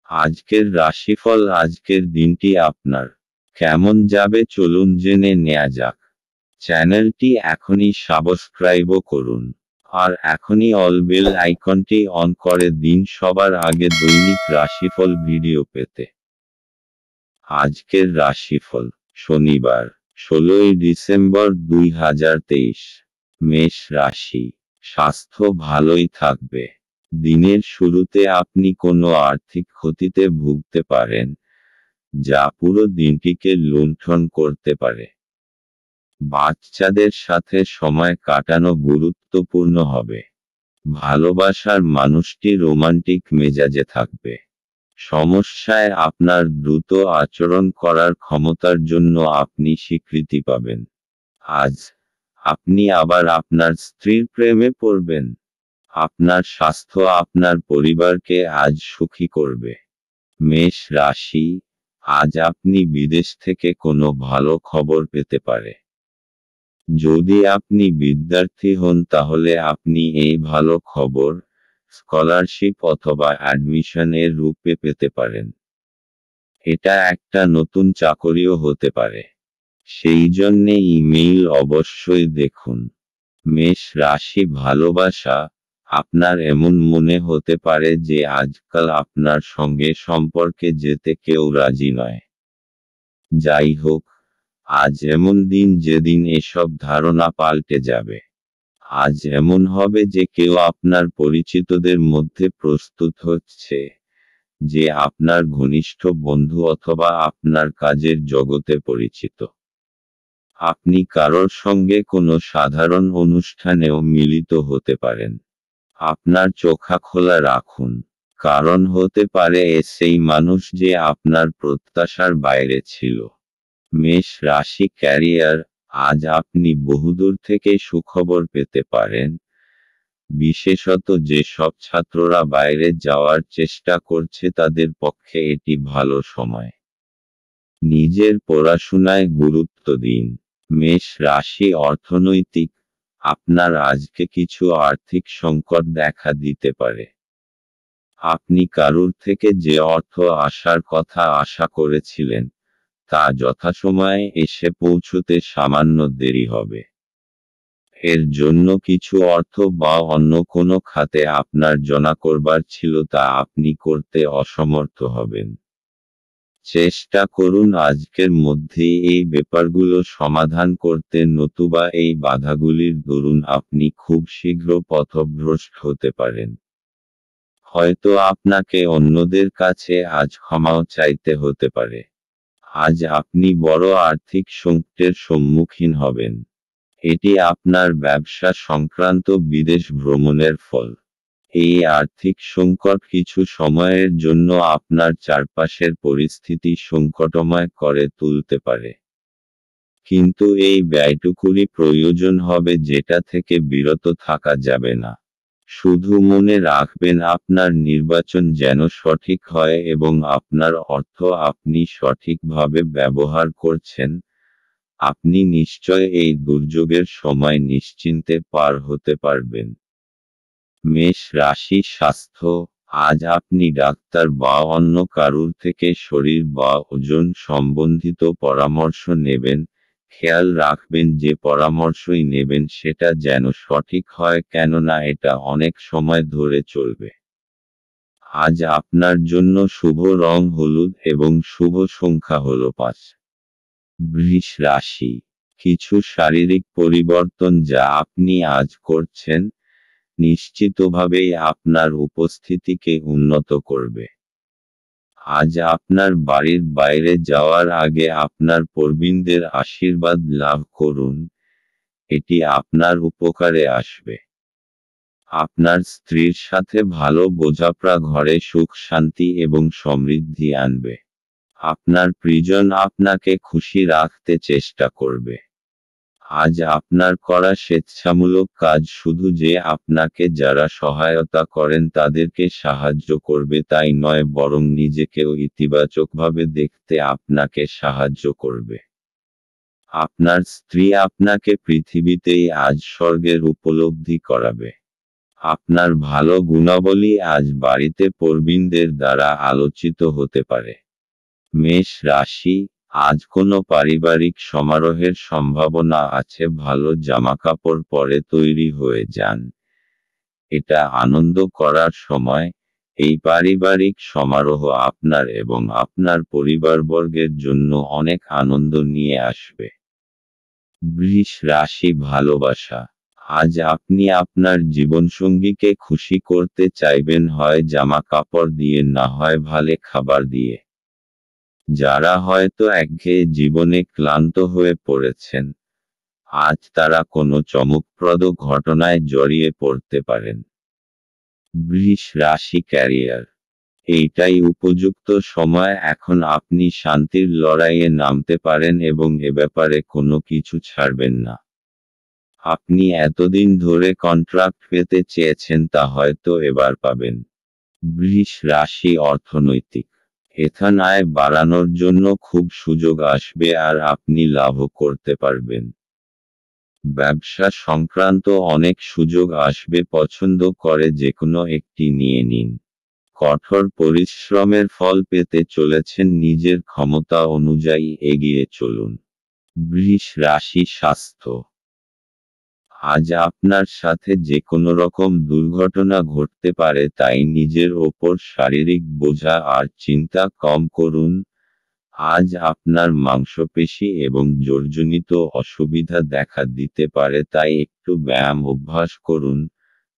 আজকের রাশিফল। আজকের দিনটি আপনার কেমন যাবে চলুন জেনে নেওয়া যাক। চ্যানেলটি এখনই সাবস্ক্রাইব করুন আর এখনই অল বেল আইকনটি অন করে দিন সবার আগে দৈনিক রাশিফল ভিডিও পেতে। আজকের রাশিফল শনিবার 16ই ডিসেম্বর 2023। মেষ রাশি। স্বাস্থ্য ভালোই থাকবে। দিনের শুরুতে আপনি কোনো আর্থিক ক্ষতিতে ভুগতে পারেন, যা পুরো দিনটিকে লুণ্ঠন করতে পারে। বাচ্চাদের সাথে সময় কাটানো গুরুত্বপূর্ণ হবে। ভালোবাসার মানুষটি রোমান্টিক মেজাজে থাকবে। সমস্যায় আপনার দ্রুত আচরণ করার ক্ষমতার জন্য আপনি স্বীকৃতি পাবেন। আজ আপনি আবার আপনার স্ত্রীর প্রেমে পড়বেন। আপনার স্বাস্থ্য আপনার পরিবারকে আজ সুখী করবে। মেষ রাশি। আজ আপনি বিদেশ থেকে কোনো ভালো খবর পেতে পারে। যদি আপনি বিদ্যার্থী হন তাহলে আপনি এই ভালো খবর স্কলারশিপ অথবা অ্যাডমিশন এর রূপে পেতে পারেন। এটা একটা নতুন চাকরিও হতে পারে, সেই জন্যে ইমেইল অবশ্যই দেখুন। মেষ রাশি। ভালোবাসা। আপনার এমন মনে হতে পারে যে আজকাল আপনার সঙ্গে সম্পর্কে যেতে কেউ রাজি নয়। যাই হোক, আজ এমন দিন যেদিন এসব ধারণা পাল্টে যাবে। আজ এমন হবে যে কেউ আপনার পরিচিতদের মধ্যে প্রস্তুত হচ্ছে, যে আপনার ঘনিষ্ঠ বন্ধু অথবা আপনার কাজের জগতে পরিচিত। আপনি কারোর সঙ্গে কোনো সাধারণ অনুষ্ঠানেও মিলিত হতে পারেন। আপনার চোখা খোলা রাখুন, কারণ হতে পারে সেই মানুষ যে আপনার প্রত্যাশার বাইরে ছিল। মেষ রাশি। ক্যারিয়ার। আজ আপনি বহুদূর থেকে সুখবর পেতে পারেন, বিশেষত যেসব ছাত্ররা বাইরে যাওয়ার চেষ্টা করছে তাদের পক্ষে এটি ভালো সময়। নিজের পড়াশোনায় গুরুত্ব দিন। মেষ রাশি। অর্থনৈতিক। আপনার আজকে কিছু আর্থিক সংকট দেখা দিতে পারে। আপনি কারুর থেকে যে অর্থ আসার কথা আশা করেছিলেন, তা যথাসময়ে এসে পৌঁছতে সামান্য দেরি হবে। এর জন্য কিছু অর্থ বা অন্য কোনো খাতে আপনার জমা করবার ছিল তা আপনি করতে অসমর্থ হবেন। চেষ্টা করুন আজকের মধ্যেই এই ব্যাপারগুলো সমাধান করতে, নতুবা এই বাধাগুলির দরুন আপনি খুব শীঘ্র পথভ্রষ্ট হতে পারেন। হয়তো আপনাকে অন্যদের কাছে আজ ক্ষমাও চাইতে হতে পারে। আজ আপনি বড় আর্থিক সংকটের সম্মুখীন হবেন। এটি আপনার ব্যবসা সংক্রান্ত বিদেশ ভ্রমণের ফল। এই আর্থিক সংকট কিছু সময়ের জন্য আপনার চারপাশের পরিস্থিতি সংকটময় করে তুলতে পারে, কিন্তু এই ব্যয়টুকুরই প্রয়োজন হবে যেটা থেকে বিরত থাকা যাবে না। শুধু মনে রাখবেন আপনার নির্বাচন যেন সঠিক হয় এবং আপনার অর্থ আপনি সঠিকভাবে ব্যবহার করছেন। আপনি নিশ্চয় এই দুর্যোগের সময় নিশ্চিন্তে পার হতে পারবেন। মেষ রাশি। স্বাস্থ্য। আজ আপনি ডাক্তার বা অন্য কারুর থেকে শরীর বা ওজন সম্বন্ধিত পরামর্শ নেবেন। খেয়াল রাখবেন যে পরামর্শই নেবেন সেটা যেন সঠিক হয়, কেননা এটা অনেক সময় ধরে চলবে। আজ আপনার জন্য শুভ রং হলুদ এবং শুভ সংখ্যা হল 5। বৃষ রাশি। কিছু শারীরিক পরিবর্তন যা আপনি আজ করছেন, নিশ্চিতভাবেই আপনার উপস্থিতিকে উন্নত করবে। আজ আপনার বাড়ির বাইরে যাওয়ার আগে আপনার প্রবীণদের আশীর্বাদ লাভ করুন, এটি আপনার উপকারে আসবে। আপনার স্ত্রীর সাথে ভালো বোঝাপড়া ঘরে সুখ শান্তি এবং সমৃদ্ধি আনবে। আপনার প্রিয়জন আপনাকে খুশি রাখতে চেষ্টা করবে। আজ আপনার করা স্বেচ্ছামূলক কাজ শুধু যে আপনাকে যারা সহায়তা করেন তাদেরকে সাহায্য করবে তাই নয়, বরং নিজেকেও ইতিবাচকভাবে দেখতে আপনাকে সাহায্য করবে। আপনার স্ত্রী আপনাকে পৃথিবীতেই আজ স্বর্গের উপলব্ধি করাবে। আপনার ভালো গুণাবলী আজ বাড়িতে প্রবীণদের দ্বারা আলোচিত হতে পারে। মেষ রাশি, আজ কোনো পারিবারিক সমারোহের সম্ভাবনা আছে। ভালো জামাকাপড় পরে তৈরি হয়ে যান। এটা আনন্দ করার সময়। এই পারিবারিক সমারোহ আপনার এবং আপনার পরিবারবর্গের জন্য অনেক আনন্দ নিয়ে আসবে। বৃষ রাশি, ভালোবাসা, আজ আপনি আপনার জীবনসঙ্গীকে খুশি করতে চাইবেন, হয় জামা কাপড় দিয়ে না হয় ভালো খাবার দিয়ে। যারা হয়তো একঘেয়ে জীবনে ক্লান্ত হয়ে পড়েছেন, আজ তারা কোনো চমকপ্রদ ঘটনায় জড়িয়ে পড়তে পারেন। বৃষ রাশি, ক্যারিয়ার, এইটাই উপযুক্ত সময়। এখন আপনি শান্তির লড়াইয়ে নামতে পারেন এবং এ ব্যাপারে কোনো কিছু ছাড়বেন না। আপনি এতদিন ধরে কন্ট্রাক্ট পেতে চেয়েছেন, তা হয়তো এবার পাবেন। বৃষ রাশি, অর্থনৈতিক, এখান আয় বাড়ানোর জন্য খুব সুযোগ আসবে আর আপনি লাভও করতে পারবেন। ব্যবসা সংক্রান্ত অনেক সুযোগ আসবে, পছন্দ করে যেকোনো একটি নিয়ে নিন। কঠোর পরিশ্রমের ফল পেতে চলেছেন, নিজের ক্ষমতা অনুযায়ী এগিয়ে চলুন। বৃষ রাশি, স্বাস্থ্য, আজ আপনার সাথে যে কোনো রকম দুর্ঘটনা ঘটতে পারে, তাই নিজের ওপর শারীরিক বোঝা আর চিন্তা কম করুন। আজ আপনার মাংসপেশি এবং জোড়জনিত অসুবিধা দেখা দিতে পারে, তাই একটু ব্যায়াম অভ্যাস করুন।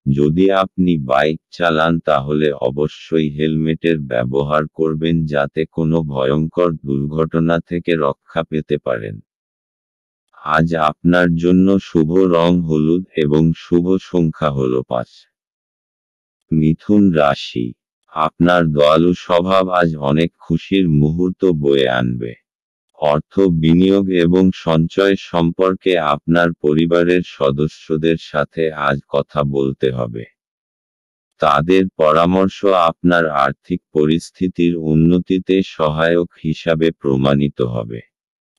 যদি আপনি বাইক চালান তাহলে অবশ্যই হেলমেটের ব্যবহার করবেন, যাতে কোনো ভয়ঙ্কর দুর্ঘটনা থেকে রক্ষা পেতে পারেন। আজ আপনার জন্য শুভ রং হলুদ এবং শুভ সংখ্যা হল 5। মিথুন রাশি, আপনার দয়ালু স্বভাব আজ অনেক খুশির মুহূর্ত বয়ে আনবে। অর্থ বিনিয়োগ এবং সঞ্চয় সম্পর্কে আপনার পরিবারের সদস্যদের সাথে আজ কথা বলতে হবে। তাদের পরামর্শ আপনার আর্থিক পরিস্থিতির উন্নতিতে সহায়ক হিসাবে প্রমাণিত হবে।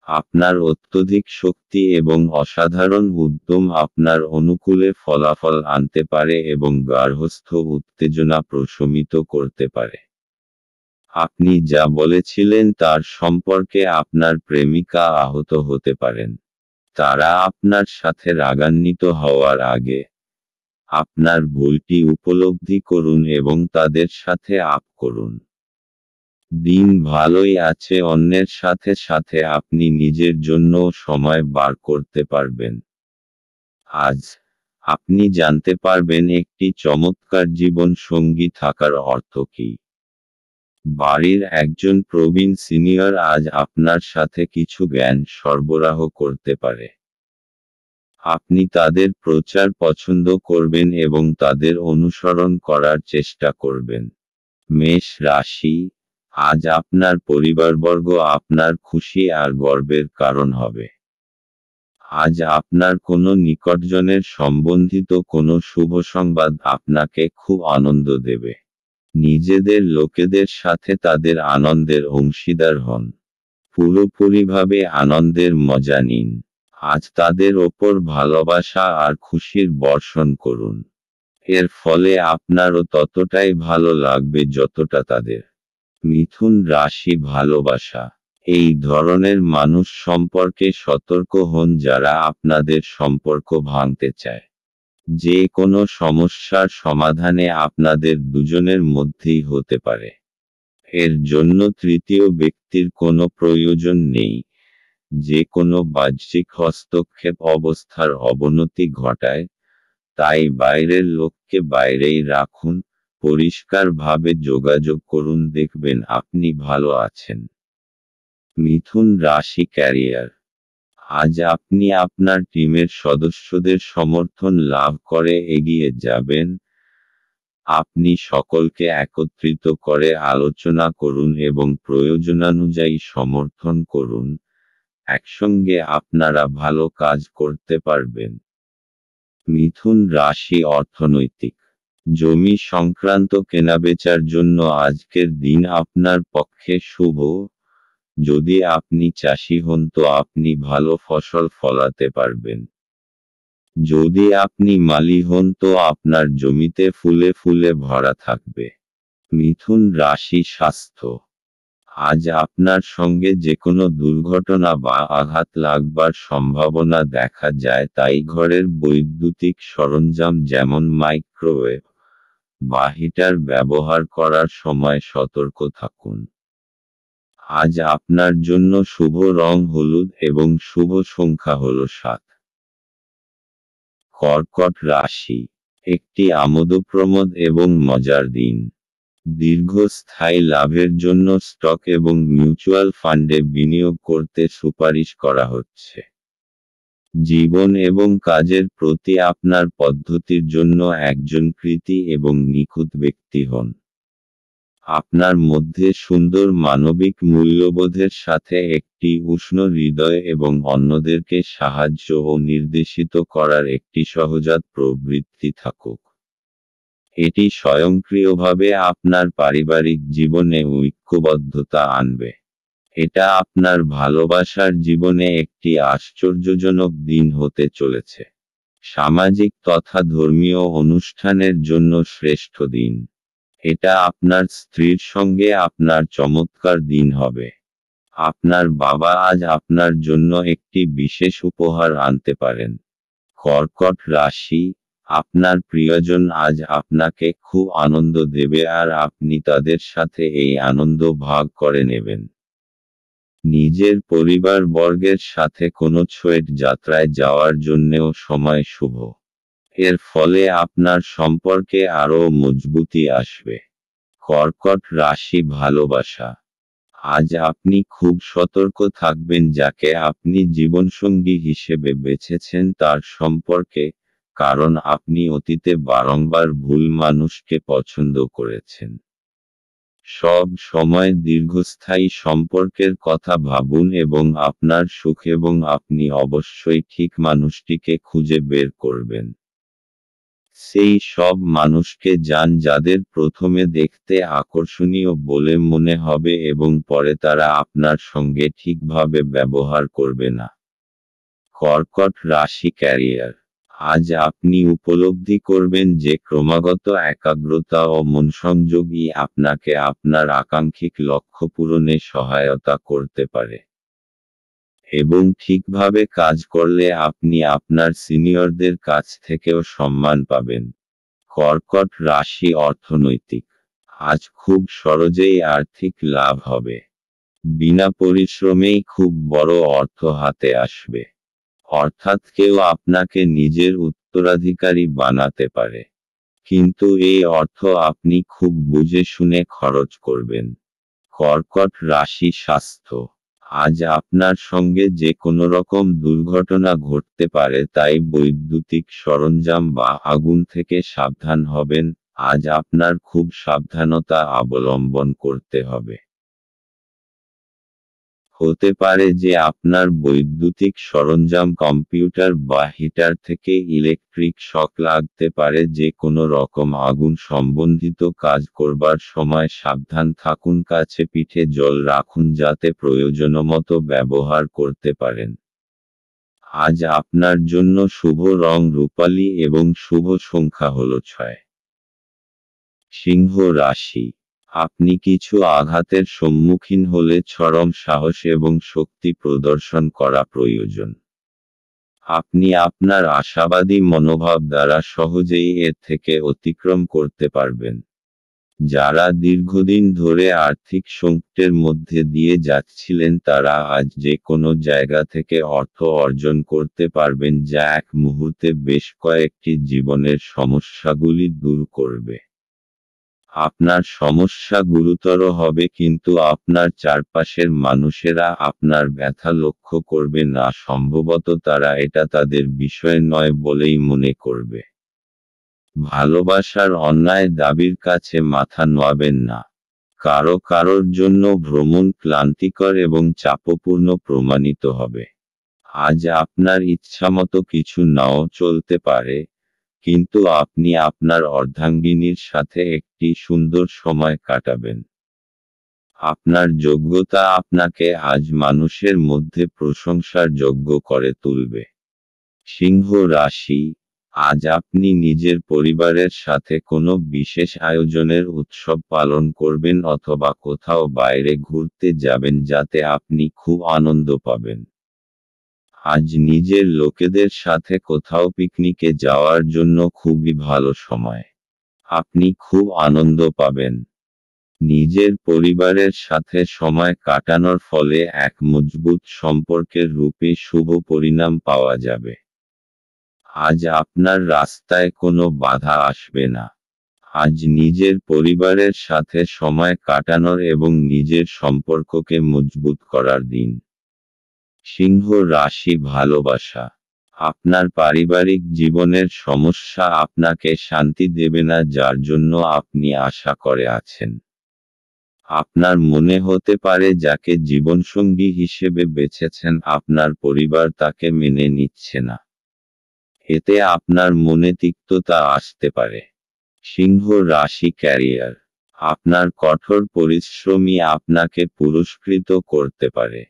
আপনার অত্যধিক শক্তি এবং অসাধারণ উদ্যম আপনার অনুকূলে ফলাফল আনতে পারে এবং গার্হস্থ্য উত্তেজনা প্রশমিত করতে পারে। আপনি যা বলেছিলেন তার সম্পর্কে আপনার প্রেমিকা আহত হতে পারেন। তারা আপনার সাথে রাগান্বিত হওয়ার আগে আপনার ভুলটি উপলব্ধি করুন এবং তাদের সাথে আপ করুন। দিন ভালোই আছে, অন্যের সাথে সাথে আপনি নিজের জন্য সময় বার করতে পারবেন। আজ আপনি জানতে পারবেন একটি চমৎকার জীবন সঙ্গী থাকার অর্থ কী। বাড়ির একজন প্রবীণ সিনিয়র আজ আপনার সাথে কিছু জ্ঞান সরবরাহ করতে পারে। আপনি তাদের প্রচার পছন্দ করবেন এবং তাদের অনুসরণ করার চেষ্টা করবেন। মেষ রাশি, আজ আপনার পরিবারবর্গ আপনার খুশি আর গর্বের কারণ হবে। আজ আপনার কোনো নিকটজনের সম্বন্ধিত কোনো শুভ সংবাদ আপনাকে খুব আনন্দ দেবে। নিজেদের লোকেদের সাথে তাদের আনন্দের অংশীদার হন। পুরোপুরিভাবে আনন্দের মজা নিন। আজ তাদের ওপর ভালোবাসা আর খুশির বর্ষণ করুন। এর ফলে আপনারও ততটাই ভালো লাগবে যতটা তাদের। মিথুন রাশি, ভালোবাসা, এই ধরনের মানুষ সম্পর্কে সতর্ক হন যারা আপনাদের সম্পর্ক ভাঙতে চায়। যে কোনো সমস্যার সমাধানে আপনাদের দুজনের মধ্যেই হতে পারে। এর জন্য তৃতীয় ব্যক্তির কোনো প্রয়োজন নেই। যে কোনো বাহ্যিক হস্তক্ষেপ অবস্থার অবনতি ঘটায়, তাই বাইরের লোককে বাইরেই রাখুন। পরিষ্কারভাবে যোগাযোগ করুন, দেখবেন আপনি ভালো আছেন। মিথুন রাশি, ক্যারিয়ার, আজ আপনি আপনার টিমের সদস্যদের সমর্থন লাভ করে এগিয়ে যাবেন। আপনি সকলকে একত্রিত করে আলোচনা করুন এবং প্রয়োজনানুযায়ী সমর্থন করুন। একসঙ্গে আপনারা ভালো কাজ করতে পারবেন। মিথুন রাশি, অর্থনৈতিক, জমি সংক্রান্ত কেনাবেচার জন্য আজকের দিন আপনার পক্ষে শুভ। যদি আপনি চাষি হন তো আপনি ভালো ফসল ফলাতে পারবেন। যদি আপনি মালি হন তো আপনার জমিতে ফুলে ফুলে ভরা থাকবে। মিথুন রাশি স্বাস্থ্য। আজ আপনার সঙ্গে যেকোনো দুর্ঘটনা বা আঘাত লাগবার সম্ভাবনা দেখা যায়, তাই ঘরের বৈদ্যুতিক সরঞ্জাম যেমন মাইক্রোওয়েভ বা হিটার ব্যবহার করার সময় সতর্ক থাকুন। আজ আপনার জন্য শুভ রং হলুদ এবং শুভ সংখ্যা হল 7। কর্কট রাশি। একটি আমোদপ্রমোদ এবং মজার দিন। দীর্ঘস্থায়ী লাভের জন্য স্টক এবং মিউচুয়াল ফান্ডে বিনিয়োগ করতে সুপারিশ করা হচ্ছে। জীবন এবং কাজের প্রতি আপনার পদ্ধতির জন্য একজন কৃতী এবং নিখুঁত ব্যক্তি হন। আপনার মধ্যে সুন্দর মানবিক মূল্যবোধের সাথে একটি উষ্ণ হৃদয় এবং অন্যদেরকে সাহায্য ও নির্দেশিত করার একটি সহজাত প্রবৃত্তি থাকুক। এটি স্বয়ংক্রিয়ভাবে আপনার পারিবারিক জীবনে ঐক্যবদ্ধতা আনবে। এটা আপনার ভালোবাসার জীবনে একটি আশ্চর্যজনক দিন হতে চলেছে। সামাজিক তথা ধর্মীয় অনুষ্ঠানের জন্য শ্রেষ্ঠ দিন। এটা আপনার স্ত্রীর সঙ্গে আপনার চমৎকার দিন হবে। আপনার বাবা আজ আপনার জন্য একটি বিশেষ উপহার আনতে পারেন। কর্কট রাশি। আপনার প্রিয়জন আজ আপনাকে খুব আনন্দ দেবে আর আপনি তাদের সাথে এই আনন্দ ভাগ করে নেবেন। নিজের পরিবারবর্গের সাথে কোনো ছোট যাত্রায় যাওয়ার জন্যেও সময় শুভ। এর ফলে আপনার সম্পর্কে আরও মজবুতি আসবে। কর্কট রাশি ভালোবাসা। আজ আপনি খুব সতর্ক থাকবেন যাকে আপনি জীবনসঙ্গী হিসেবে বেছেছেন তার সম্পর্কে, কারণ আপনি অতীতে বারংবার ভুল মানুষকে পছন্দ করেছেন। সব সময় দীর্ঘস্থায়ী সম্পর্কের কথা ভাবুন এবং আপনার সুখ এবং আপনি অবশ্যই ঠিক মানুষটিকে খুঁজে বের করবেন। সেই সব মানুষকে যান যাদের প্রথমে দেখতে আকর্ষণীয় বলে মনে হবে এবং পরে তারা আপনার সঙ্গে ঠিকভাবে ব্যবহার করবে না। কর্কট রাশি ক্যারিয়ার। আজ আপনি উপলব্ধি করবেন যে ক্রমাগত একাগ্রতা ও মনসংযোগই আপনাকে আপনার আকাঙ্ক্ষিত লক্ষ্য পূরণে সহায়তা করতে পারে। এবং ঠিকভাবে কাজ করলে আপনি আপনার সিনিয়রদের কাছ থেকেও সম্মান পাবেন। কর্কট রাশি অর্থনৈতিক। আজ খুব সহজেই আর্থিক লাভ হবে। বিনা পরিশ্রমেই খুব বড় অর্থ হাতে আসবে। অর্থাৎ কেউ আপনাকে নিজের উত্তরাধিকারী বানাতে পারে। কিন্তু এই অর্থ আপনি খুব বুঝে শুনে খরচ করবেন। কর্কট রাশি স্বাস্থ্য। আজ আপনার সঙ্গে যে কোনো রকম দুর্ঘটনা ঘটতে পারে, তাই বৈদ্যুতিক সরঞ্জাম বা আগুন থেকে সাবধান হবেন। আজ আপনার খুব সাবধানতা অবলম্বন করতে হবে। হতে পারে যে আপনার বৈদ্যুতিক সরঞ্জাম কম্পিউটার বা হিটার থেকে ইলেকট্রিক শক লাগতে পারে। যে কোনো রকম আগুন সম্বন্ধিত কাজ করবার সময় সাবধান থাকুন। কাছে পিঠে জল রাখুন যাতে প্রয়োজনমতো ব্যবহার করতে পারেন। আজ আপনার জন্য শুভ রং রূপালী এবং শুভ সংখ্যা হল 6। সিংহ রাশি। আপনি কিছু আঘাতের সম্মুখীন হলে চরম সাহস এবং শক্তি প্রদর্শন করা প্রয়োজন। আপনি আপনার আশাবাদী মনোভাব দ্বারা সহজেই এর থেকে অতিক্রম করতে পারবেন। যারা দীর্ঘদিন ধরে আর্থিক সংকটের মধ্যে দিয়ে যাচ্ছিলেন তারা আজ যে কোনো জায়গা থেকে অর্থ অর্জন করতে পারবেন, যা এক মুহূর্তে বেশ কয়েকটি জীবনের সমস্যাগুলি দূর করবে। আপনার সমস্যা গুরুতর হবে কিন্তু আপনার চারপাশের মানুষেরা আপনার ব্যথা লক্ষ্য করবে না। সম্ভবত তারা এটা তাদের বিষয় নয় বলেই মনে করবে। ভালোবাসার অন্যায় দাবির কাছে মাথা নোয়াবেন না। কারোর জন্য ভ্রমণ ক্লান্তিকর এবং চাপপূর্ণ প্রমাণিত হবে। আজ আপনার ইচ্ছামতো কিছু নাও চলতে পারে, কিন্তু আপনি আপনার অর্ধাঙ্গিনীর সাথে একটি সুন্দর সময় কাটাবেন। আপনার যোগ্যতা আপনাকে আজ মানুষের মধ্যে প্রশংসার যোগ্য করে তুলবে। সিংহ রাশি, আজ আপনি নিজের পরিবারের সাথে কোনো বিশেষ আয়োজনের উৎসব পালন করবেন অথবা কোথাও বাইরে ঘুরতে যাবেন যাতে আপনি খুব আনন্দ পাবেন। আজ নিজের লোকেদের সাথে কোথাও পিকনিকে যাওয়ার জন্য খুবই ভালো সময়। আপনি খুব আনন্দ পাবেন। নিজের পরিবারের সাথে সময় কাটানোর ফলে এক মজবুত সম্পর্কের রূপে শুভ পরিণাম পাওয়া যাবে। আজ আপনার রাস্তায় কোনো বাধা আসবে না। আজ নিজের পরিবারের সাথে সময় কাটানোর এবং নিজের সম্পর্ককে মজবুত করার দিন। সিংহ রাশি, ভালোবাসা। আপনার পারিবারিক জীবনের সমস্যা আপনাকে শান্তি দেবে না, যার জন্য আপনি আশা করে আছেন। আপনার মনে হতে পারে যাকে জীবনসঙ্গী হিসেবে বেছেছেন আপনার পরিবার তাকে মেনে নিচ্ছে না। এতে আপনার মনে তিক্ততা আসতে পারে। সিংহ রাশি, ক্যারিয়ার। আপনার কঠোর পরিশ্রমই আপনাকে পুরস্কৃত করতে পারে।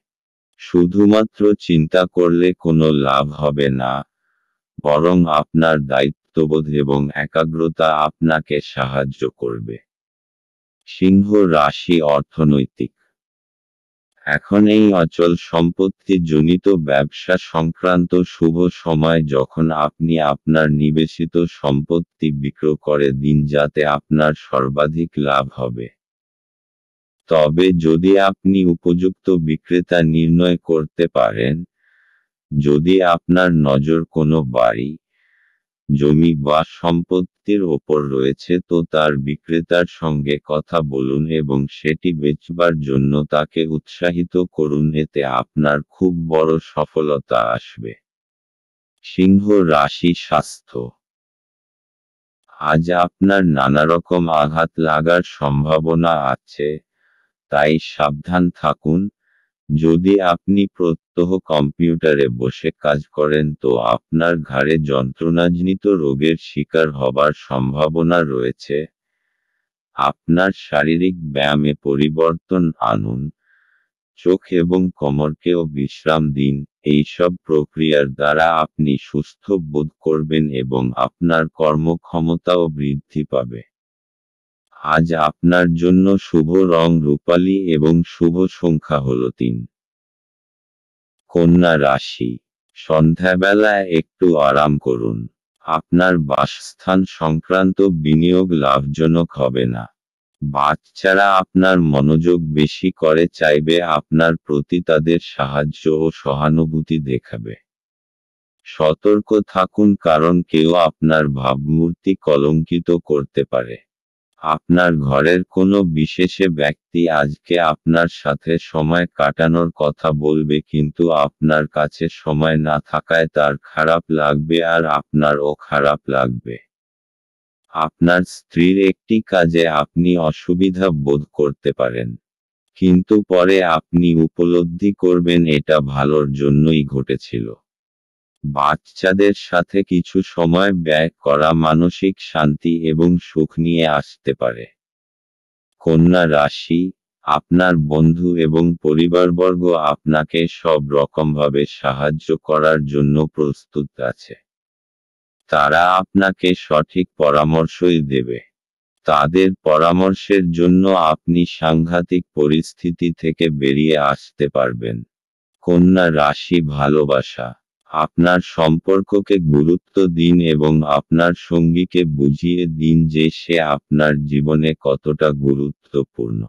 শুধুমাত্র চিন্তা করলে কোনো লাভ হবে না, বরং আপনার দায়িত্ববোধ এবং একাগ্রতা আপনাকে সাহায্য করবে। সিংহ রাশি, অর্থনৈতিক। এখন এই অচল সম্পত্তি জনিত ব্যবসা সংক্রান্ত শুভ সময় যখন আপনি আপনার নিবেশিত সম্পত্তি বিক্রয় করে দিন যাতে আপনার সর্বাধিক লাভ হবে। তবে যদি আপনি উপযুক্ত বিক্রেতা নির্ণয় করতে পারেন, যদি আপনার নজর কোনো বাড়ি, জমি বা সম্পত্তির ওপর রয়েছে তো তার বিক্রেতার সঙ্গে কথা বলুন এবং সেটি বেচবার জন্য তাকে উৎসাহিত করুন, এতে আপনার খুব বড় সফলতা আসবে। সিংহ রাশি, স্বাস্থ্য। আজ আপনার নানারকম আঘাত লাগার সম্ভাবনা আছে, তাই সাবধান থাকুন। যদি আপনি প্রত্যহ কম্পিউটারে বসে কাজ করেন তো আপনার ঘাড়ে যন্ত্রণাজনিত রোগের শিকার হবার সম্ভাবনা রয়েছে। আপনার শারীরিক ব্যায়ামে পরিবর্তন আনুন। চোখ এবং কোমরকেও বিশ্রাম দিন। এইসব প্রক্রিয়ার দ্বারা আপনি সুস্থ বোধ করবেন এবং আপনার কর্মক্ষমতাও বৃদ্ধি পাবে। আজ আপনার জন্য শুভ রং রূপালী এবং শুভ সংখ্যা হল 3। কন্যা রাশি, সন্ধ্যাবেলায় একটু আরাম করুন। আপনার বাসস্থান সংক্রান্ত বিনিয়োগ লাভজনক হবে না। বাচ্চারা আপনার মনোযোগ বেশি করে চাইবে আপনার প্রতি, তাদের সাহায্য ও সহানুভূতি দেখাবে। সতর্ক থাকুন কারণ কেউ আপনার ভাবমূর্তি কলঙ্কিত করতে পারে। আপনার ঘরের কোনো বিশেষ ব্যক্তি আজকে আপনার সাথে সময় কাটানোর কথা বলবে কিন্তু আপনার কাছে সময় না থাকায় তার খারাপ লাগবে আর আপনারও খারাপ লাগবে। আপনার স্ত্রীর একটি কাজে আপনি অসুবিধা বোধ করতে পারেন, কিন্তু পরে আপনি উপলব্ধি করবেন এটা ভালোর জন্যই ঘটেছিল। বাচ্চাদের সাথে কিছু সময় ব্যয় করা মানসিক শান্তি এবং সুখ নিয়ে আসতে পারে। কন্যা রাশি, আপনার বন্ধু এবং পরিবারবর্গ আপনাকে সব রকমভাবে সাহায্য করার জন্য প্রস্তুত আছে। তারা আপনাকে সঠিক পরামর্শই দেবে। তাদের পরামর্শের জন্য আপনি সাংঘাতিক পরিস্থিতি থেকে বেরিয়ে আসতে পারবেন। কন্যা রাশি, ভালোবাসা। আপনার সম্পর্ককে গুরুত্ব দিন এবং আপনার সঙ্গীকে বুঝিয়ে দিন যে সে আপনার জীবনে কতটা গুরুত্বপূর্ণ।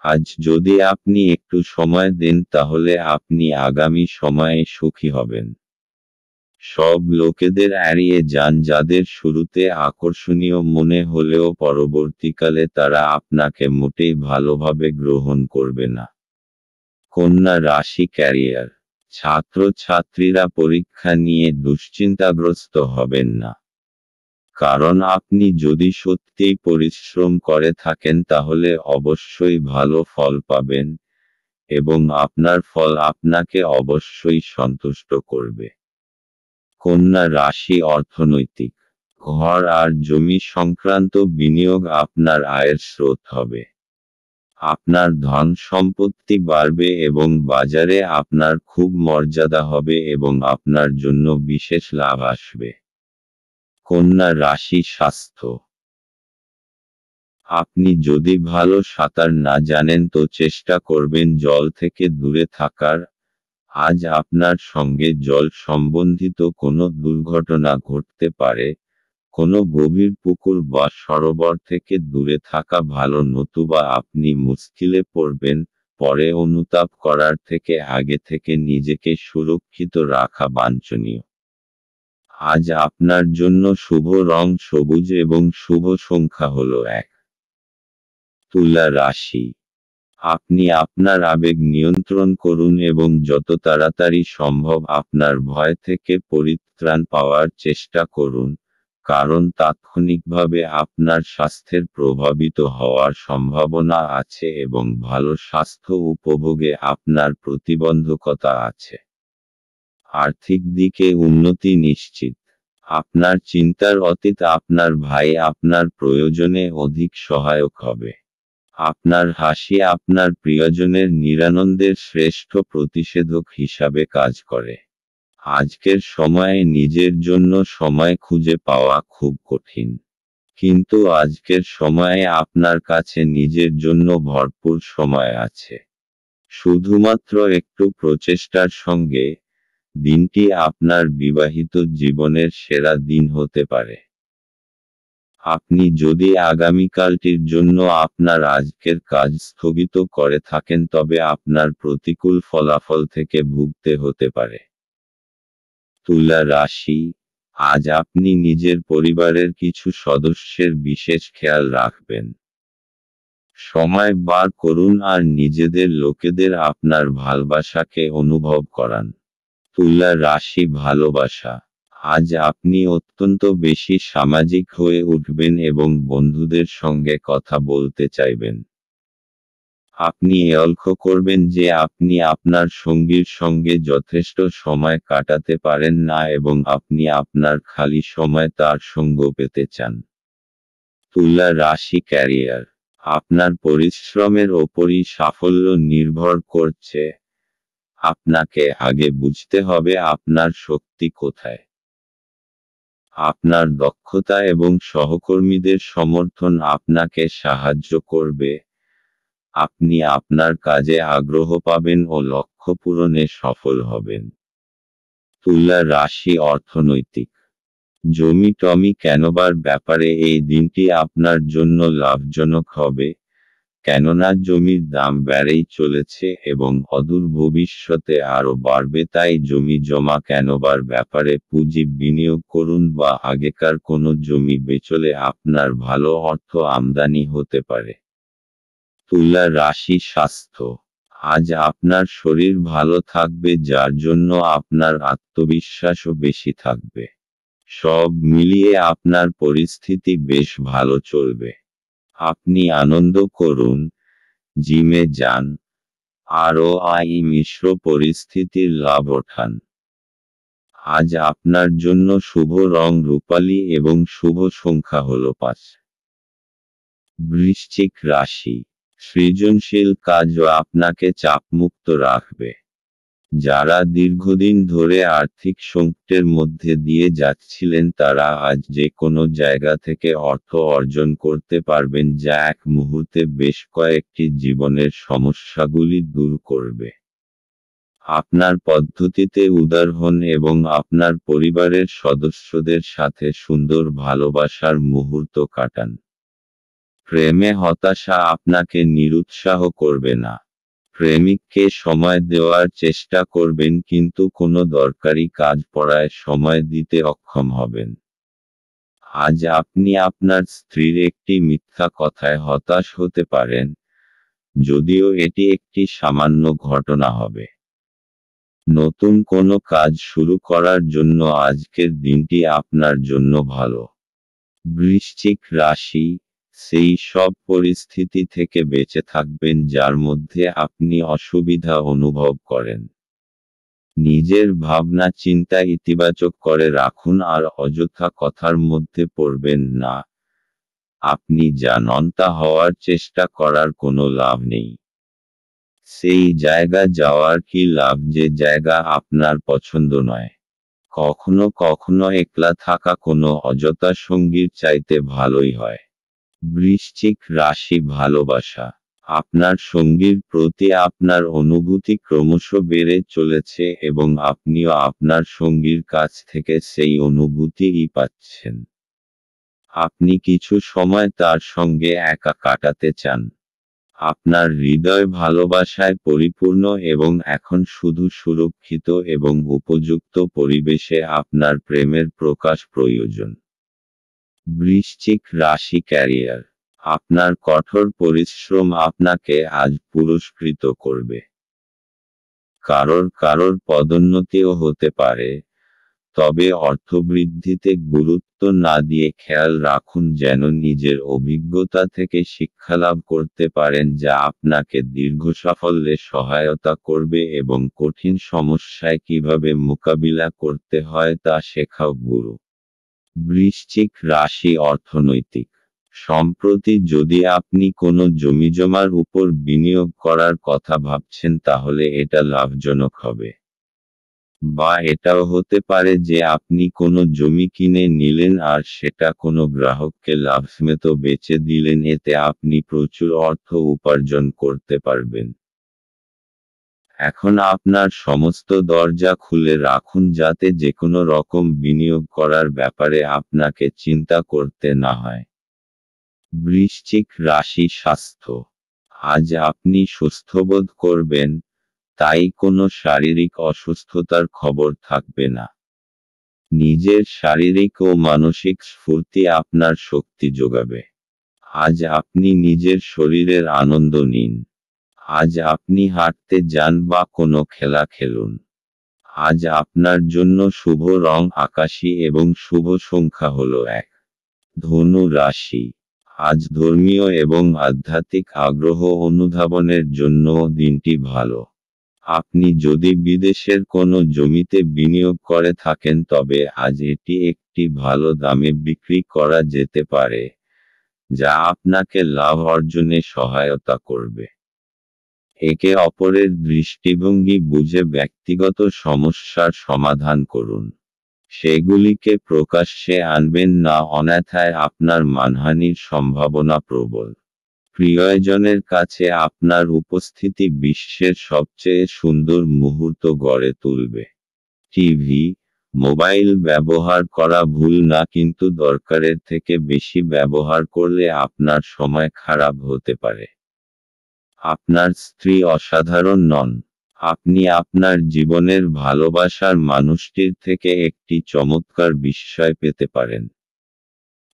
আজ যদি আপনি একটু সময় দেন তাহলে আপনি আগামী সময়ে সুখী হবেন। সব লোকেদের এড়িয়ে যান যাদের শুরুতে আকর্ষণীয় মনে হলেও পরবর্তীকালে তারা আপনাকে মোটেই ভালোভাবে গ্রহণ করবে না। কন্যা রাশি, ক্যারিয়ার। ছাত্রছাত্রীরা পরীক্ষা নিয়ে দুশ্চিন্তাগ্রস্ত হবেন না, কারণ আপনি যদি সত্যিই পরিশ্রম করে থাকেন তাহলে অবশ্যই ভালো ফল পাবেন এবং আপনার ফল আপনাকে অবশ্যই সন্তুষ্ট করবে। কন্যা রাশি, অর্থনৈতিক। ঘর আর জমি সংক্রান্ত বিনিয়োগ আপনার আয়ের স্রোত হবে। আপনার ধন সম্পত্তি বাড়বে এবং বাজারে আপনার খুব মর্যাদা হবে এবং আপনার জন্য বিশেষ লাভ আসবে। কন্যা রাশি স্বাস্থ্য। আপনি যদি ভালো সাঁতার না জানেন তো চেষ্টা করবেন জল থেকে দূরে থাকার। আজ আপনার সঙ্গে জল সম্বন্ধিত কোনো দুর্ঘটনা ঘটতে পারে। কোনো গভীর পুকুর বা সরোবর থেকে দূরে থাকা ভালো, নতুবা আপনি মুশকিলে পড়বেন। পরে অনুতাপ করার থেকে আগে থেকে নিজেকে সুরক্ষিত রাখা বাঞ্ছনীয়। আজ আপনার জন্য শুভ রং সবুজ এবং শুভ সংখ্যা হলো 1। তুলা রাশি। আপনি আপনার আবেগ নিয়ন্ত্রণ করুন এবং যত তাড়াতাড়ি সম্ভব আপনার ভয় থেকে পরিত্রাণ পাওয়ার চেষ্টা করুন, কারণ তাৎক্ষণিকভাবে আপনার স্বাস্থ্যের প্রভাবিত হওয়ার সম্ভাবনা আছে এবং ভালো স্বাস্থ্য উপভোগে আপনার প্রতিবন্ধকতা আছে। আর্থিক দিকে উন্নতি নিশ্চিত। আপনার চিন্তার অতীত আপনার ভাই আপনার প্রয়োজনে অধিক সহায়ক হবে। আপনার হাসি আপনার প্রিয়জনের নিরানন্দের শ্রেষ্ঠ প্রতিষেধক হিসাবে কাজ করে। আজকের সময়ে নিজের জন্য সময় খুঁজে পাওয়া খুব কঠিন, কিন্তু আজকের সময়ে আপনার কাছে নিজের জন্য ভরপুর সময় আছে। শুধুমাত্র একটু প্রচেষ্টার সঙ্গে, দিনটি আপনার বিবাহিত জীবনের সেরা দিন হতে পারে। আপনি যদি আগামীকালটির জন্য আপনার আজকের কাজ স্থগিত করে থাকেন তবে আপনার প্রতিকূল ফলাফল থেকে ভুগতে হতে পারে। তুলা রাশি। আজ আপনি নিজের পরিবারের কিছু সদস্যের বিশেষ খেয়াল রাখবেন। সময় বার করুন আর নিজেদের লোকেদের আপনার ভালোবাসাকে অনুভব করান। তুলা রাশি ভালোবাসা। আজ আপনি অত্যন্ত বেশি সামাজিক হয়ে উঠবেন এবং বন্ধুদের সঙ্গে কথা বলতে চাইবেন। আপনি লক্ষ্য করবেন যে আপনি আপনার সঙ্গীর সঙ্গে যথেষ্ট সময় কাটাতে পারেন না এবং আপনি আপনার খালি সময় তার সঙ্গ পেতে চান। তুলা রাশি ক্যারিয়ার। আপনার পরিশ্রমের ওপরই সাফল্য নির্ভর করছে। আপনাকে আগে বুঝতে হবে আপনার শক্তি কোথায়। আপনার দক্ষতা এবং সহকর্মীদের সমর্থন আপনাকে সাহায্য করবে। আপনি আপনার কাজে আগ্রহ পাবেন ও লক্ষ্য পূরণে সফল হবেন। তুলা রাশি অর্থনৈতিক। জমি টমি কেনবার ব্যাপারে এই দিনটি আপনার জন্য লাভজনক হবে, কেননা জমির দাম বেড়েই চলেছে এবং অদূর ভবিষ্যতে আরও বাড়বে। তাই জমি জমা কেনবার ব্যাপারে পুঁজি বিনিয়োগ করুন বা আগেকার কোনো জমি বেচলে আপনার ভালো অর্থ আমদানি হতে পারে। তুলা রাশি স্বাস্থ্য। আজ আপনার শরীর ভালো থাকবে যার জন্য আপনার আত্মবিশ্বাসও বেশি থাকবে। সব মিলিয়ে আপনার পরিস্থিতি বেশ ভালো চলবে। আপনি আনন্দ করুন, জিমে যান, আরও মিশ্র পরিস্থিতির লাভ ওঠান। আজ আপনার জন্য শুভ রং রূপালী এবং শুভ সংখ্যা হলো 5। বৃশ্চিক রাশি। সৃজনশীল কাজও আপনাকে চাপমুক্ত রাখবে। যারা দীর্ঘদিন ধরে আর্থিক সংকটের মধ্যে দিয়ে যাচ্ছিলেন তারা আজ যে কোনো জায়গা থেকে অর্থ অর্জন করতে পারবেন, যা এক মুহূর্তে বেশ কয়েকটি জীবনের সমস্যাগুলি দূর করবে। আপনার পদ্ধতিতে উদার হন এবং আপনার পরিবারের সদস্যদের সাথে সুন্দর ভালোবাসার মুহূর্ত কাটান। প্রেমে হতাশা আপনাকে নিরুৎসাহ করবে না। প্রেমিককে সময় দেওয়ার চেষ্টা করবেন কিন্তু কোনো দরকারি কাজ পড়ায় সময় দিতে অক্ষম হবেন। আজ আপনি আপনার স্ত্রীর একটি মিথ্যা কথায় হতাশ হতে পারেন, যদিও এটি একটি সামান্য ঘটনা হবে। নতুন কোনো কাজ শুরু করার জন্য আজকের দিনটি আপনার জন্য ভালো। বৃশ্চিক রাশি। সেই সব পরিস্থিতি থেকে বেঁচে থাকবেন যার মধ্যে আপনি অসুবিধা অনুভব করেন। নিজের ভাবনা চিন্তা ইতিবাচক করে রাখুন আর অযথা কথার মধ্যে পড়বেন না। আপনি যা নন তা হওয়ার চেষ্টা করার কোনো লাভ নেই। সেই জায়গা যাওয়ার কি লাভ যে জায়গা আপনার পছন্দ নয়? কখনো কখনো একলা থাকা কোনো অযথা সঙ্গীর চাইতে ভালোই হয়। বৃশ্চিক রাশি ভালোবাসা। আপনার সঙ্গীর প্রতি আপনার অনুভূতি ক্রমশ বেড়ে চলেছে এবং আপনিও আপনার সঙ্গীর কাছ থেকে সেই অনুভূতিই পাচ্ছেন। আপনি কিছু সময় তার সঙ্গে একা কাটাতে চান। আপনার হৃদয় ভালোবাসায় পরিপূর্ণ এবং এখন শুধু সুরক্ষিত এবং উপযুক্ত পরিবেশে আপনার প্রেমের প্রকাশ প্রয়োজন। বৃশ্চিক রাশি ক্যারিয়ার। আপনার কঠোর পরিশ্রম আপনাকে আজ পুরস্কৃত করবে। কারোর পদোন্নতিও হতে পারে, তবে অর্থবৃদ্ধিতে গুরুত্ব না দিয়ে খেয়াল রাখুন যেন নিজের অভিজ্ঞতা থেকে শিক্ষালাভ করতে পারেন যা আপনাকে দীর্ঘ সাফল্যে সহায়তা করবে এবং কঠিন সমস্যায় কিভাবে মোকাবিলা করতে হয় তা শেখাও গুরু। বৃশ্চিক রাশি অর্থনৈতিক। সম্প্রতি যদি আপনি কোনো জমিজমার উপর বিনিয়োগ করার কথা ভাবছেন তাহলে এটা লাভজনক হবে। বা এটাও হতে পারে যে আপনি কোনো জমি কিনে নিলেন আর সেটা কোনো গ্রাহককে লাভসমেত বেচে দিলেন, এতে আপনি প্রচুর অর্থ উপার্জন করতে পারবেন। এখন আপনার সমস্ত দরজা খুলে রাখুন যাতে যেকোনো রকম বিনিয়োগ করার ব্যাপারে আপনাকে চিন্তা করতে না হয়। বৃশ্চিক রাশি স্বাস্থ্য। আজ আপনি সুস্থবোধ করবেন, তাই কোনো শারীরিক অসুস্থতার খবর থাকবে না। নিজের শারীরিক ও মানসিক স্ফূর্তি আপনার শক্তি যোগাবে। আজ আপনি নিজের শরীরের আনন্দ নিন। আজ আপনি হাঁটতে যান বা কোনো খেলা খেলুন। আজ আপনার জন্য শুভ রং আকাশী এবং শুভ সংখ্যা হলো 1। ধনু রাশি। আজ ধর্মীয় এবং আধ্যাত্মিক আগ্রহ অনুধাবনের জন্য দিনটি ভালো। আপনি যদি বিদেশের কোনো জমিতে বিনিয়োগ করে থাকেন তবে আজ এটি একটি ভালো দামে বিক্রি করা যেতে পারে, যা আপনাকে লাভ অর্জনে সহায়তা করবে। একে অপরের দৃষ্টিভঙ্গি বুঝে ব্যক্তিগত সমস্যার সমাধান করুন। সেগুলিকে প্রকাশ্যে আনবেন না, অন্যথায় আপনার মানহানির সম্ভাবনা প্রবল। প্রিয়জনের কাছে আপনার উপস্থিতি বিশ্বের সবচেয়ে সুন্দর মুহূর্ত গড়ে তুলবে। টিভি, মোবাইল ব্যবহার করা ভুল না, কিন্তু দরকারের থেকে বেশি ব্যবহার করলে আপনার সময় খারাপ হতে পারে। আপনার স্ত্রী অসাধারণ নন। আপনি আপনার জীবনের ভালোবাসার মানুষটির থেকে একটি চমৎকার বিস্ময় পেতে পারেন।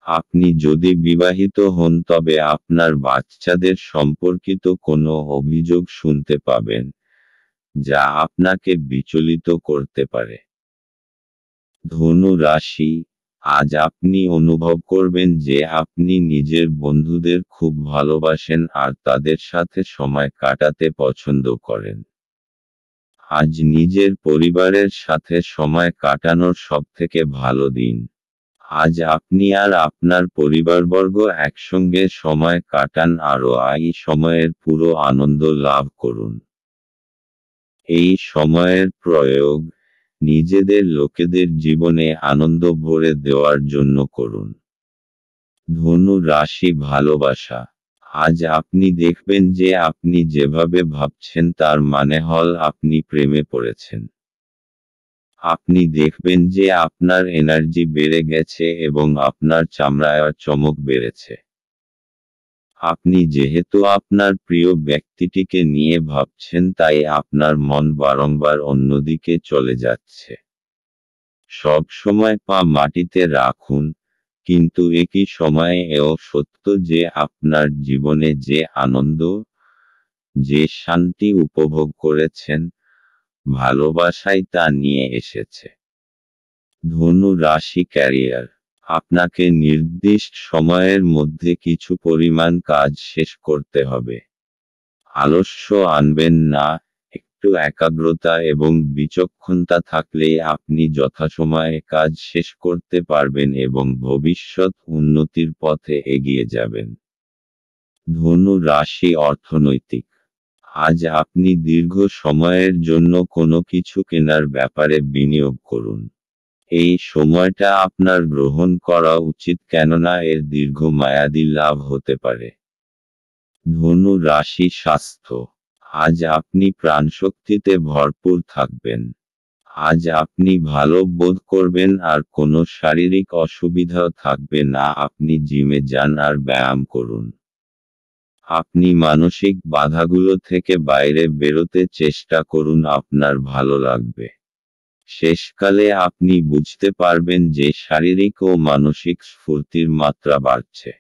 আপনি যদি বিবাহিত হন তবে আপনার বাচ্চাদের সম্পর্কিত কোনো অভিযোগ শুনতে পাবেন, যা আপনাকে বিচলিত করতে পারে। ধনু রাশি। আজ আপনি অনুভব করবেন যে আপনি নিজের বন্ধুদের খুব ভালোবাসেন আর তাদের সাথে সময় কাটাতে পছন্দ করেন। আজ নিজের পরিবারের সাথে সময় কাটানোর সবথেকে ভালো দিন। আজ আপনি আর আপনার পরিবারবর্গ একসঙ্গে সময় কাটান আর এই সময়ের পুরো আনন্দ লাভ করুন। এই সময়ের প্রয়োগ নিজেদের লোকেদের জীবনে আনন্দ ভরে দেওয়ার জন্য করুন। ধনু রাশি ভালোবাসা। আজ আপনি দেখবেন যে আপনি যেভাবে ভাবছেন তার মানে হল আপনি প্রেমে পড়েছেন। আপনি দেখবেন যে আপনার এনার্জি বেড়ে গেছে এবং আপনার চামড়ায় চমক বেড়েছে। আপনি যেহেতু আপনার প্রিয় ব্যক্তিটিকে নিয়ে ভাবছেন তাই আপনার মন বারংবার অন্যদিকে চলে যাচ্ছে। সব সময় পা মাটিতে রাখুন, কিন্তু একই সময়ে এও সত্য যে আপনার জীবনে যে আনন্দ, যে শান্তি উপভোগ করেছেন, ভালোবাসাই তা নিয়ে এসেছে। ধনু রাশি ক্যারিয়ার। আপনাকে নির্দিষ্ট সময়ের মধ্যে কিছু পরিমাণ কাজ শেষ করতে হবে। আলস্য আনবেন না, একটু একাগ্রতা এবং বিচক্ষণতা থাকলেই আপনি যথাসময়ে কাজ শেষ করতে পারবেন এবং ভবিষ্যৎ উন্নতির পথে এগিয়ে যাবেন। ধনু রাশি অর্থনৈতিক। আজ আপনি দীর্ঘ সময়ের জন্য কোনো কিছু কেনার ব্যাপারে বিনিয়োগ করুন। এই সময়টা আপনার গ্রহণ করা উচিত কেননা এর দীর্ঘমেয়াদী লাভ হতে পারে। ধনু রাশি স্বাস্থ্য। আজ আপনি প্রাণশক্তিতে ভরপুর থাকবেন। আজ আপনি ভালো বোধ করবেন আর কোনো শারীরিক অসুবিধাও থাকবে না। আপনি জিমে যান আর ব্যায়াম করুন। আপনি মানসিক বাধাগুলো থেকে বাইরে বেরোতে চেষ্টা করুন, আপনার ভালো লাগবে। শেষকালে আপনি বুঝতে পারবেন যে শারীরিক ও মানসিক স্ফূর্তির মাত্রা বাড়ছে।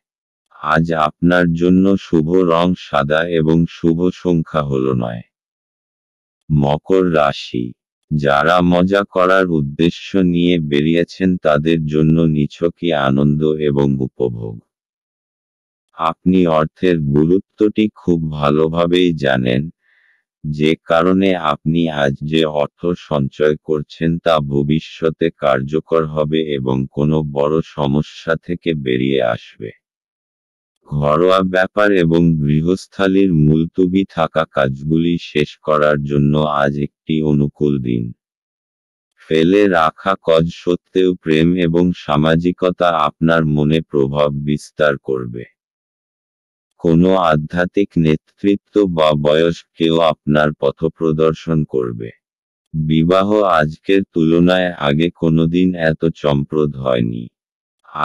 আজ আপনার জন্য শুভ রং সাদা এবং শুভ সংখ্যা হল 9। মকর রাশি। যারা মজা করার উদ্দেশ্য নিয়ে বেরিয়েছেন তাদের জন্য নিছকই আনন্দ এবং উপভোগ। আপনি অর্থের গুরুত্বটি খুব ভালোভাবেই জানেন, যে কারণে আপনি আজ যে অর্থ সঞ্চয় করছেন তা ভবিষ্যতে কার্যকর হবে এবং কোনো বড় সমস্যা থেকে বেরিয়ে আসবে। ঘরোয়া ব্যাপার এবং গৃহস্থালির মুলতুবি থাকা কাজগুলি শেষ করার জন্য আজ একটি অনুকূল দিন। ফেলে রাখা কাজ সত্ত্বেও প্রেম এবং সামাজিকতা আপনার মনে প্রভাব বিস্তার করবে। কোনো আধ্যাত্মিক নেতৃত্ব বা বয়স্ক কেউ আপনার পথপ্রদর্শন করবে। বিবাহ আজকের তুলনায় আগে কোনোদিন এত চমকপ্রদ হয়নি।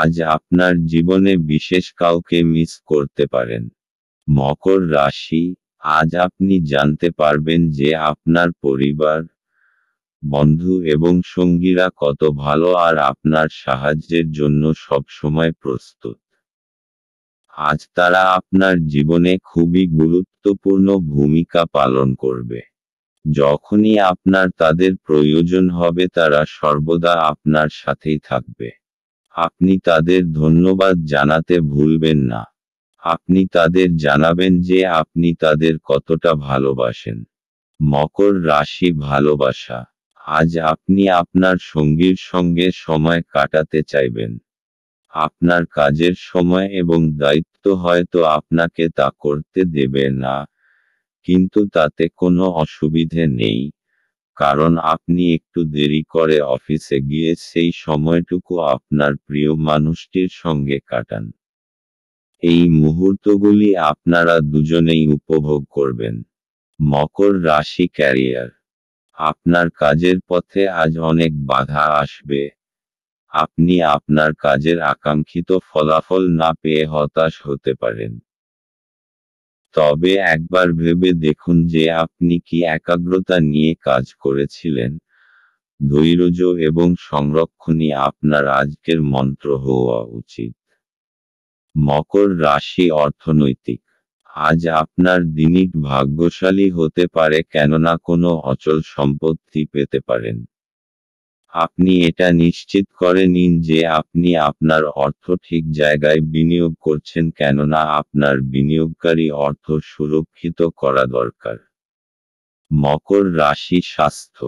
আজ আপনার জীবনে বিশেষ কাউকে মিস করতে পারেন। মকর রাশি। আজ আপনি জানতে পারবেন যে আপনার পরিবার, বন্ধু এবং সঙ্গীরা কত ভালো আর আপনার সাহায্যের জন্য সবসময় প্রস্তুত। আজ তারা আপনার জীবনে খুবই গুরুত্বপূর্ণ ভূমিকা পালন করবে। যখনই আপনার তাদের প্রয়োজন হবে তারা সর্বদা আপনার সাথেই থাকবে। আপনি তাদের ধন্যবাদ জানাতে ভুলবেন না। আপনি তাদের জানাবেন যে আপনি তাদের কতটা ভালোবাসেন। মকর রাশি ভালোবাসা। আজ আপনি আপনার সঙ্গীর সঙ্গে সময় কাটাতে চাইবেন। আপনার কাজের সময় এবং দায়িত্ব হয়তো আপনাকে তা করতে দেবে না, কিন্তু তাতে কোনো অসুবিধে নেই, কারণ আপনি একটু দেরি করে অফিসে গিয়ে সেই সময়টুকু আপনার প্রিয় মানুষটির সঙ্গে কাটান। এই মুহূর্তগুলি আপনারা দুজনেই উপভোগ করবেন। মকর রাশি ক্যারিয়ার। আপনার কাজের পথে আজ অনেক বাধা আসবে। আপনি আপনার কাজের আকাঙ্ক্ষিত ফলাফল না পেয়ে হতাশ হতে পারেন। তবে একবার ভেবে দেখুন যে আপনি কি একাগ্রতা নিয়ে কাজ করেছিলেন। ধৈর্য এবং সংরক্ষণই আপনার আজকের মন্ত্র হওয়া উচিত। মকর রাশি অর্থনৈতিক। আজ আপনার দিনটি ভাগ্যশালী হতে পারে কেননা কোনো অচল সম্পত্তি পেতে পারেন। আপনি এটা নিশ্চিত করে নিন যে আপনি আপনার অর্থ ঠিক জায়গায় বিনিয়োগ করছেন কেননা আপনার বিনিয়োগকারী অর্থ সুরক্ষিত করা দরকার। মকর রাশি স্বাস্থ্য।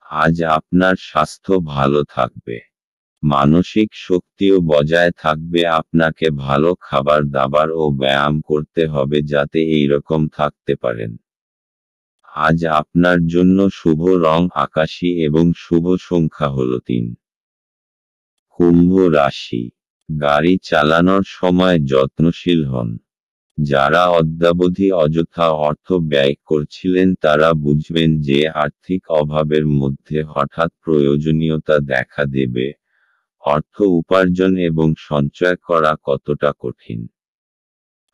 আজ আপনার স্বাস্থ্য ভালো থাকবে। মানসিক শক্তিও বজায় থাকবে। আপনাকে ভালো খাবার দাবার ও ব্যায়াম করতে হবে যাতে এইরকম থাকতে পারেন। আজ আপনার জন্য শুভ রং আকাশী এবং শুভ সংখ্যা হল 3। কুম্ভ রাশি। গাড়ি চালানোর সময় যত্নশীল হন। যারা অদ্যাবধি অযথা অর্থ ব্যয় করছিলেন তারা বুঝবেন যে আর্থিক অভাবের মধ্যে হঠাৎ প্রয়োজনীয়তা দেখা দেবে। অর্থ উপার্জন এবং সঞ্চয় করা কতটা কঠিন।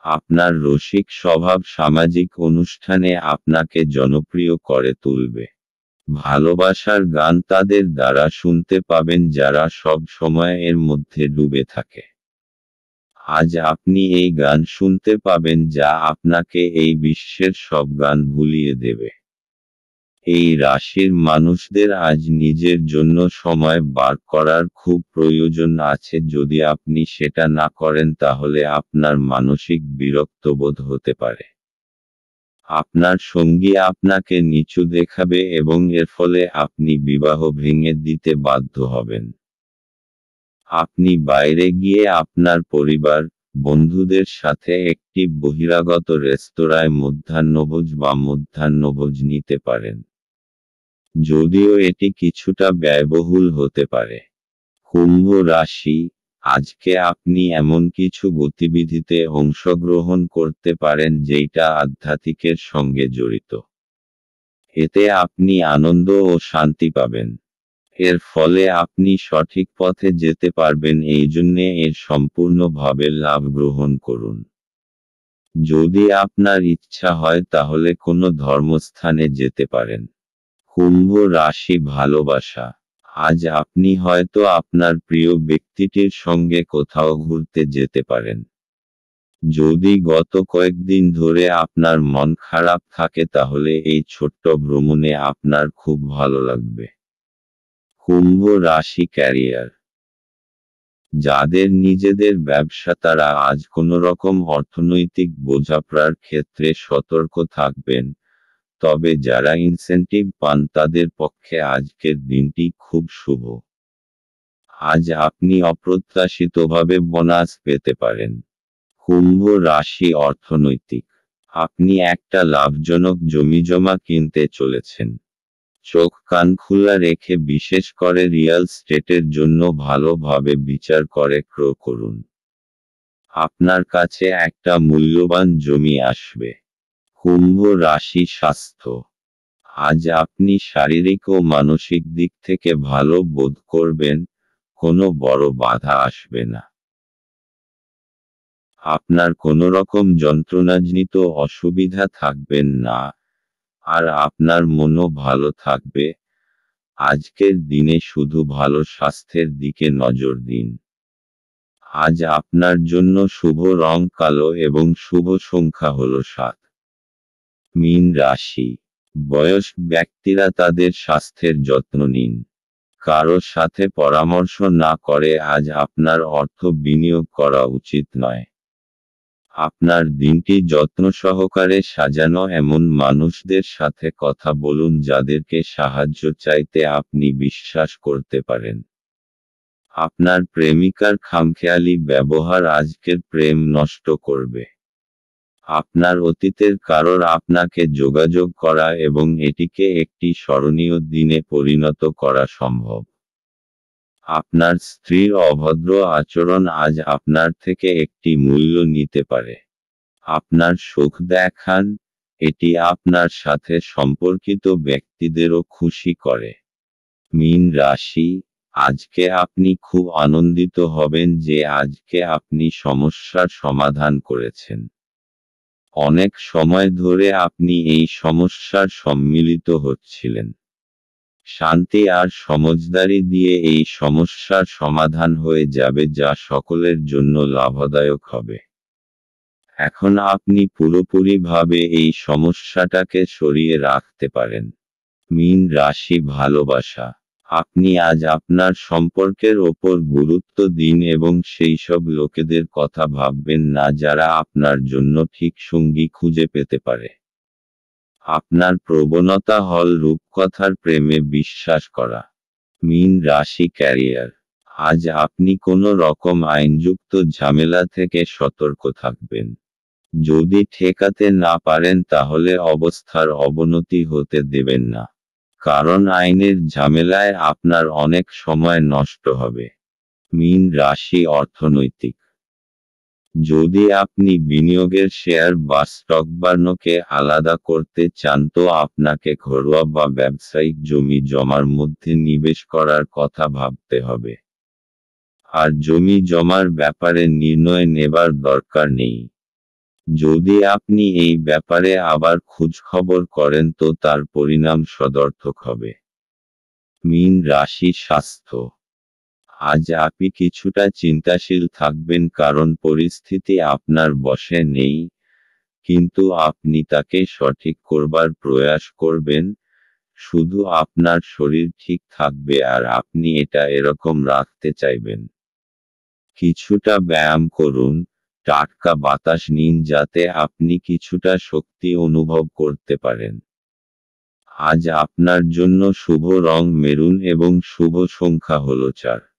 আপনার রসিক স্বভাব সামাজিক অনুষ্ঠানে আপনাকে জনপ্রিয় করে তুলবে। ভালোবাসার গান তাদের দ্বারা শুনতে পাবেন যারা সব সময় এর মধ্যে ডুবে থাকে। আজ আপনি এই গান শুনতে পাবেন যা আপনাকে এই বিশ্বের সব গান ভুলিয়ে দেবে। এই রাশির মানুষদের আজ নিজের জন্য সময় বার করার খুব প্রয়োজন আছে। যদি আপনি সেটা না করেন তাহলে আপনার মানসিক বিরক্তবোধ হতে পারে। আপনার সঙ্গী আপনাকে নিচু দেখাবে এবং এর ফলে আপনি বিবাহ ভেঙে দিতে বাধ্য হবেন। আপনি বাইরে গিয়ে আপনার পরিবার, বন্ধুদের সাথে একটি বহিরাগত রেস্তোরাঁয় মধ্যাহ্নভোজ নিতে পারেন। যদিও এটি কিছুটা ব্যয়বহুল হতে পারে। কুম্ভ রাশি, আজকে আপনি এমন কিছু গতিবিধিতে অংশগ্রহণ করতে পারেন যেটা আধ্যাত্মিকের সঙ্গে জড়িত। এতে আপনি আনন্দ ও শান্তি পাবেন। এর ফলে আপনি সঠিক পথে যেতে পারবেন, এই জন্যে এর সম্পূর্ণভাবে লাভ গ্রহণ করুন। যদি আপনার ইচ্ছা হয় তাহলে কোনো ধর্মস্থানে যেতে পারেন। কুম্ভ রাশি ভালোবাসা, আজ আপনি হয়তো আপনার প্রিয় ব্যক্তিটির সঙ্গে কোথাও ঘুরতে যেতে পারেন। যদি গত কয়েকদিন ধরে আপনার মন খারাপ থাকে তাহলে এই ছোট্ট ভ্রমণে আপনার খুব ভালো লাগবে। কুম্ভ রাশি ক্যারিয়ার, যাদের নিজেদের ব্যবসা তারা আজ কোনোরকম অর্থনৈতিক বোঝাপড়ার ক্ষেত্রে সতর্ক থাকবেন, তবে যারা ইনসেনটিভ পান তাদের পক্ষে আজকের দিনটি খুব শুভ। আজ আপনি অপ্রত্যাশিতভাবে বোনাস পেতে পারেন। কুম্ভ রাশি অর্থনৈতিক, আপনি একটা লাভজনক জমিজমা কিনতে চলেছেন। চোখ কান খোলা রেখে বিশেষ করে রিয়েল স্টেটের জন্য ভালোভাবে বিচার করে ক্রয় করুন। আপনার কাছে একটা মূল্যবান জমি আসবে। কুম্ভ রাশি স্বাস্থ্য, আজ আপনি শারীরিক ও মানসিক দিক থেকে ভালো বোধ করবেন, কোনো বড় বাধা আসবে না। আপনার কোনোরকম যন্ত্রণাজনিত অসুবিধা থাকবেন না, আর আপনার মনও ভালো থাকবে। আজকের দিনে শুধু ভালো স্বাস্থ্যের দিকে নজর দিন। আজ আপনার জন্য শুভ রং কালো এবং শুভ সংখ্যা হল 7। মীন রাশি, বয়স্ক ব্যক্তিরা তাদের স্বাস্থ্যের যত্ন নিন। কারো সাথে পরামর্শ না করে আজ আপনার অর্থ বিনিয়োগ করা উচিত নয়। আপনার দিনটি যত্ন সহকারে সাজানো এমন মানুষদের সাথে কথা বলুন যাদেরকে সাহায্য চাইতে আপনি বিশ্বাস করতে পারেন। আপনার প্রেমিকার খামখেয়ালি ব্যবহার আজকের প্রেম নষ্ট করবে। আপনার অতীতের কারোর আপনাকে যোগাযোগ করা এবং এটিকে একটি স্মরণীয় দিনে পরিণত করা সম্ভব। আপনার স্ত্রীর অভদ্র আচরণ আজ আপনার থেকে একটি মূল্য নিতে পারে। আপনার সুখ দেখান, এটি আপনার সাথে সম্পর্কিত ব্যক্তিদেরও খুশি করে। মীন রাশি, আজকে আপনি খুব আনন্দিত হবেন যে আজকে আপনি সমস্যার সমাধান করেছেন। অনেক সময় ধরে আপনি এই সমস্যার সম্মিলিত হচ্ছিলেন। শান্তি আর সমঝদারি দিয়ে এই সমস্যার সমাধান হয়ে যাবে, যা সকলের জন্য লাভদায়ক হবে। এখন আপনি পুরোপুরিভাবে এই সমস্যাটাকে সরিয়ে রাখতে পারেন। মীন রাশি ভালোবাসা, আপনি আজ আপনার সম্পর্কের ওপর গুরুত্ব দিন এবং সেই সব লোকেদের কথা ভাববেন না যারা আপনার জন্য ঠিক সঙ্গী খুঁজে পেতে পারে। আপনার প্রবণতা হল রূপকথার প্রেমে বিশ্বাস করা। মীন রাশি ক্যারিয়ার, আজ আপনি কোনো রকম আইনযুক্ত ঝামেলা থেকে সতর্ক থাকবেন। যদি ঠেকাতে না পারেন তাহলে অবস্থার অবনতি হতে দেবেন না, কারণ আইনের ঝামেলায় আপনার অনেক সময় নষ্ট হবে। মীন রাশি অর্থনৈতিক, যদি আপনি বিনিয়োগের শেয়ার বা স্টক বার্নকে আলাদা করতে চান তো আপনাকে ঘরোয়া বা ব্যবসায়িক জমি জমার মধ্যে নিবেশ করার কথা ভাবতে হবে। আর জমি জমার ব্যাপারে নির্ণয় নেবার দরকার নেই। যদি আপনি এই ব্যাপারে আবার খোঁজখবর করেন তো তার পরিণাম সদর্থক হবে। মীন রাশি স্বাস্থ্য, আজ আপনি কিছুটা চিন্তাশীল থাকবেন কারণ পরিস্থিতি আপনার বশে নেই, কিন্তু আপনি তাকে সঠিক করবার প্রয়াস করবেন। শুধু আপনার শরীর ঠিক থাকবে আর আপনি এটা এরকম রাখতে চাইবেন। কিছুটা ব্যায়াম করুন, টাটকা বাতাস নিন যাতে আপনি কিছুটা শক্তি অনুভব করতে পারেন। আজ আপনার জন্য শুভ রং মেরুন এবং শুভ সংখ্যা হল 4।